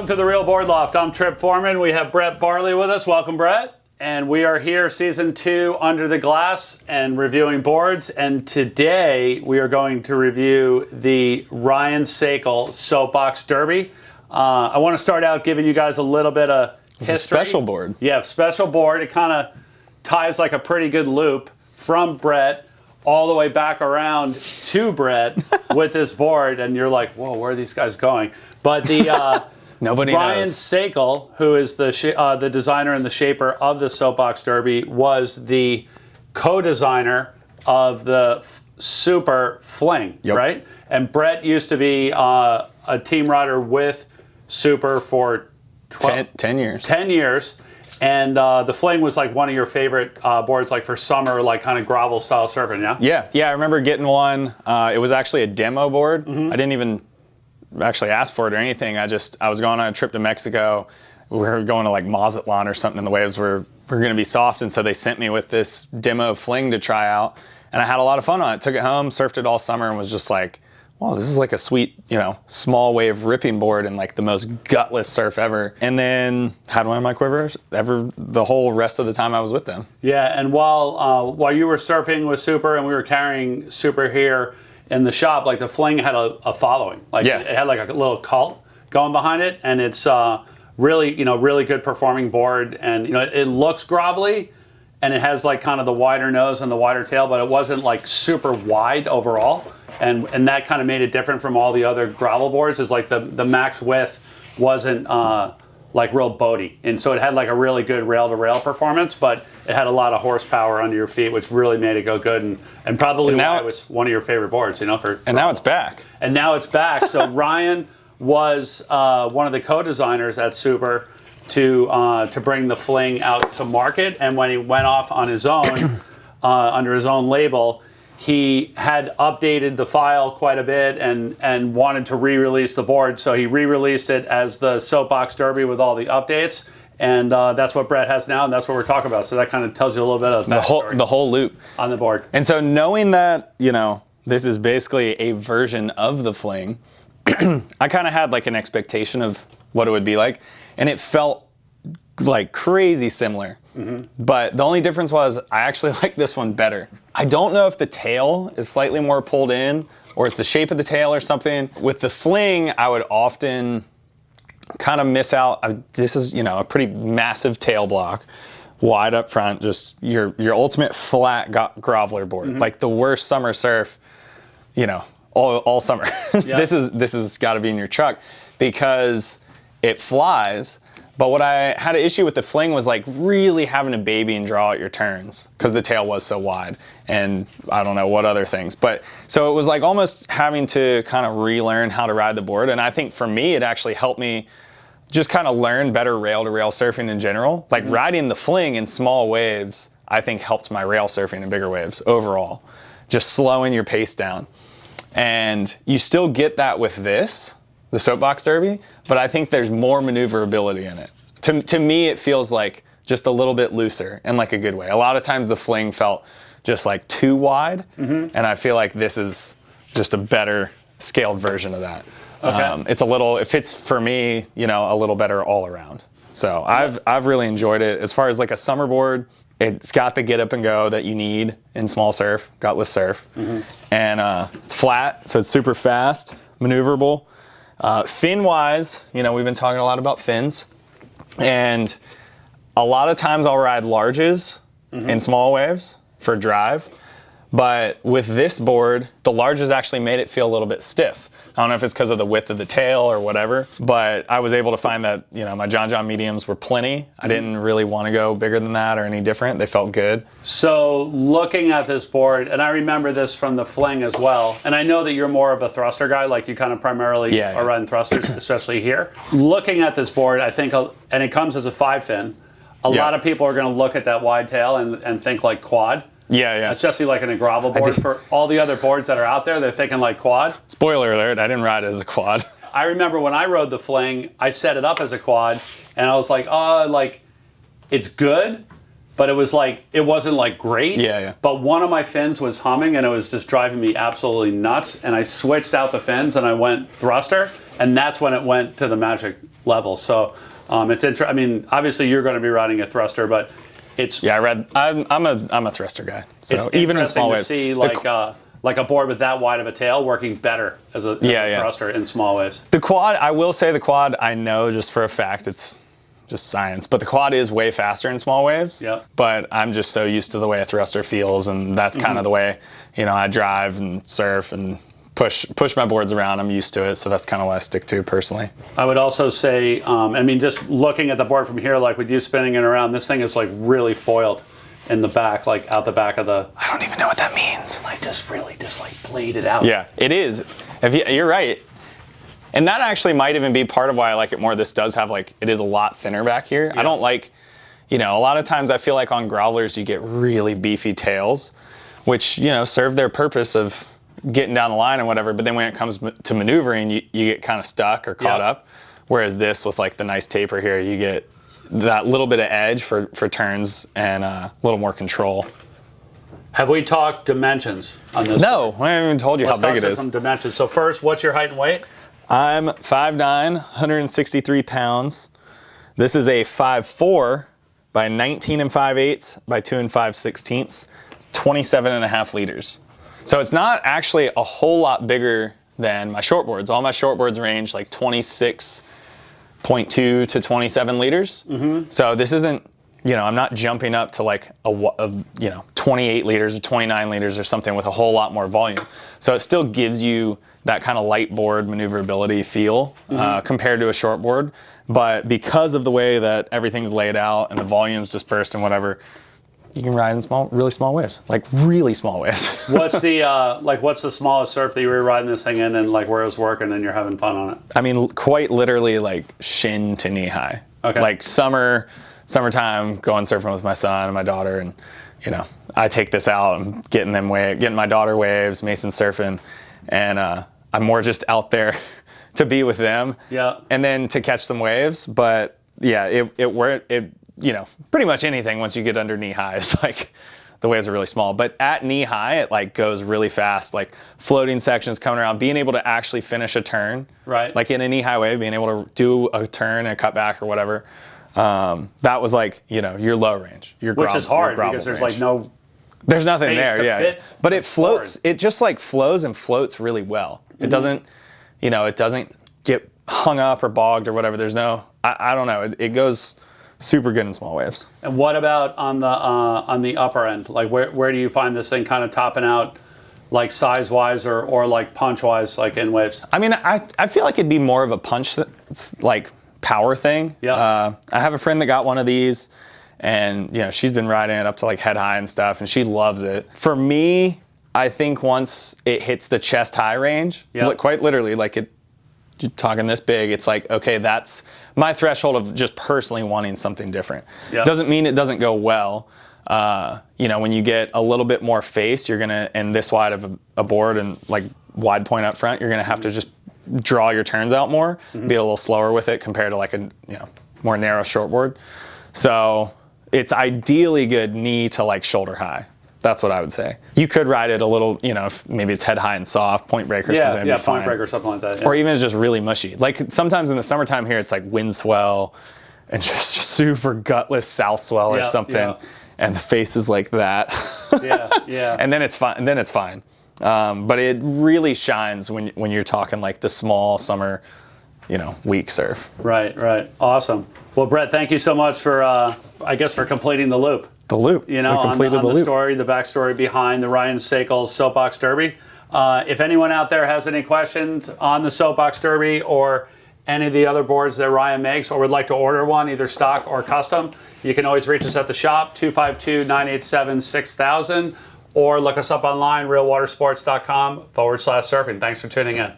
Welcome to the Real Board Loft. I'm Trip Foreman. We have Brett Barley with us. Welcome, Brett. And we are here, season 2, Under the Glass, and reviewing boards. And today we are going to review the Ryan Sakal Soap Box Derby. I want to start out giving you guys a little bit of history. It's a special board. Yeah, special board. It kind of ties like a pretty good loop from Brett all the way back around to Brett with this board. And you're like, whoa, where are these guys going? But the Nobody Ryan knows. Sakal, who is the designer and the shaper of the Soap Box Derby, was the co-designer of the Super Fling, right? And Brett used to be a team rider with Super for 10 years. 10 years. And the Fling was like one of your favorite boards, like for summer, like kind of gravel style surfing, yeah? Yeah, I remember getting one. It was actually a demo board. I didn't even actually ask for it or anything. I was going on a trip to Mexico. We were going to like Mazatlan or something, and the waves were going to be soft, and so they sent me with this demo Fling to try out, and I had a lot of fun on it. Took it home, surfed it all summer, and was just like, wow, this is like a sweet, small wave ripping board and like the most gutless surf ever. And then had one of my quivers the whole rest of the time I was with them. Yeah, and while you were surfing with Super and we were carrying Super here in the shop, like the Fling had a following. Like it had like a little cult going behind it, and it's really good performing board, and it looks grovelly, and it has like kind of the wider nose and the wider tail, but it wasn't like super wide overall, and that kind of made it different from all the other gravel boards. Is like the max width wasn't like real boaty, and so it had like a really good rail to rail performance, but it had a lot of horsepower under your feet, which really made it go good, and probably why it was one of your favorite boards, now it's back. And now it's back. So Ryan was one of the co-designers at Super to bring the Fling out to market, and when he went off on his own under his own label, he had updated the file quite a bit and wanted to re-release the board. So he re-released it as the Soap Box Derby with all the updates. And that's what Brett has now, and that's what we're talking about. So that kind of tells you a little bit of the whole loop on the board. And so knowing that, this is basically a version of the Fling, I kind of had like an expectation of what it would be like. And it felt like crazy similar. But the only difference was I actually like this one better. I don't know if the tail is slightly more pulled in or it's the shape of the tail or something. With the Fling, I would often kind of miss out. This is, a pretty massive tail block, wide up front, just your ultimate flat groveler board. Like the worst summer surf, all summer. This has got to be in your truck because it flies. But what I had an issue with the Fling was like really having to baby and draw out your turns because the tail was so wide, and I don't know what other things. But so it was like almost having to kind of relearn how to ride the board. And I think for me, it actually helped me just kind of learn better rail to rail surfing in general. Like riding the Fling in small waves, I think helped my rail surfing in bigger waves overall, just slowing your pace down. And you still get that with the Soap Box Derby, but I think there's more maneuverability in it. To me, it feels like just a little bit looser in like a good way. A lot of times the Fling felt just like too wide, and I feel like this is just a better scaled version of that. Okay. It fits for me, a little better all around. So I've really enjoyed it. As far as like a summer board, it's got the get up and go that you need in small surf, gutless surf, and it's flat, so it's super fast, maneuverable. Fin wise, we've been talking a lot about fins, and a lot of times I'll ride larges in small waves for drive, but with this board, the larges actually made it feel a little bit stiff. I don't know if it's because of the width of the tail or whatever, but I was able to find that, my John mediums were plenty. I didn't really want to go bigger than that or any different. They felt good. So looking at this board, and I remember this from the Fling as well, and I know that you're more of a thruster guy, like you kind of primarily are riding thrusters, especially here. Looking at this board, I think, and it comes as a 5-fin, a lot of people are going to look at that wide tail and think like quad. Yeah. Especially like in a gravel board. For all the other boards that are out there, they're thinking like quad. Spoiler alert, I didn't ride it as a quad. I remember when I rode the Fling, I set it up as a quad, and I was like, it's good, but it wasn't like great. Yeah. But one of my fins was humming, and it was just driving me absolutely nuts. And I switched out the fins, and I went thruster, and that's when it went to the magic level. So it's interesting. I mean, obviously you're going to be riding a thruster, but it's I'm a thruster guy. So it's even in small interesting to waves, see like a board with that wide of a tail working better as a thruster in small waves. The quad, I will say the quad, I know just for a fact, it's just science, but the quad is way faster in small waves. Yeah. But I'm just so used to the way a thruster feels, and that's kind of the way, I drive and surf and push my boards around. I'm used to it, so that's kind of what I stick to personally. I would also say, I mean, just looking at the board from here, like with you spinning it around, this thing is like really foiled in the back, like out the back of the... I don't even know what that means. Like just really just like blade it out. Yeah, it is. You're right. And that actually might even be part of why I like it more. This does have it is a lot thinner back here. Yeah. I don't like, a lot of times I feel like on grovelers you get really beefy tails, which, serve their purpose of getting down the line and whatever, but then when it comes to maneuvering, you get kind of stuck or caught up. Whereas this with the nice taper here, you get that little bit of edge for turns and a little more control. Have we talked dimensions on this? No, I haven't even told you how big it is. Some dimensions. So first, what's your height and weight? I'm 5'9", 163 pounds. This is a 5'4" by 19 5/8 by 2 5/16. It's 27.5 liters. So it's not actually a whole lot bigger than my shortboards. All my shortboards range 26.2 to 27 liters. Mm-hmm. So this isn't, I'm not jumping up to a 28 liters or 29 liters or something with a whole lot more volume. So it still gives you that kind of light board maneuverability feel compared to a shortboard. But because of the way that everything's laid out and the volume's dispersed and whatever, you can ride in really small waves, really small waves. What's the smallest surf that you were riding this thing in and where it was working and you're having fun on it? I mean, quite literally shin to knee high. Okay. Summertime, going surfing with my son and my daughter, and I take this out. I'm getting my daughter waves, Mason surfing, and I'm more just out there to be with them. Yeah. And then to catch some waves, but yeah, pretty much anything once you get under knee high is the waves are really small. But at knee high, it goes really fast. Floating sections coming around, being able to actually finish a turn. Right. In a knee high wave, being able to do a turn and a cut back or whatever. That was your low range. Which is hard because there's range. There's nothing there, fit. But it floats. It just flows and floats really well. It doesn't, it doesn't get hung up or bogged or whatever. There's no, I don't know. It goes super good in small waves. And what about on the upper end? Where do you find this thing kind of topping out, size wise or punch wise, in waves? I mean, I feel like it'd be more of a punch power thing. Yeah. I have a friend that got one of these, and she's been riding it up to head high and stuff, and she loves it. For me, I think once it hits the chest high range, quite literally, you're talking this big, it's okay, that's my threshold of just personally wanting something different. Yeah. Doesn't mean it doesn't go well. When you get a little bit more face, you're gonna, and this wide of a board and wide point up front, you're gonna have to just draw your turns out more, be a little slower with it compared to a more narrow shortboard. So it's ideally good knee to shoulder high. That's what I would say. You could ride it a little, if maybe it's head high and soft, point break or something. Yeah, point break or something like that. Yeah. Or even it's just really mushy. Sometimes in the summertime here, it's wind swell and just super gutless south swell or something. Yeah. And the face is like that. Yeah. And then it's fine. But it really shines when you're talking the small summer, week surf. Right. Awesome. Well, Brett, thank you so much for, for completing the loop. The loop. On the story, the backstory behind the Ryan Sakal Soap Box Derby. If anyone out there has any questions on the Soap Box Derby or any of the other boards that Ryan makes, or would like to order one, either stock or custom, you can always reach us at the shop, 252-987-6000, or look us up online, realwatersports.com/surfing. Thanks for tuning in.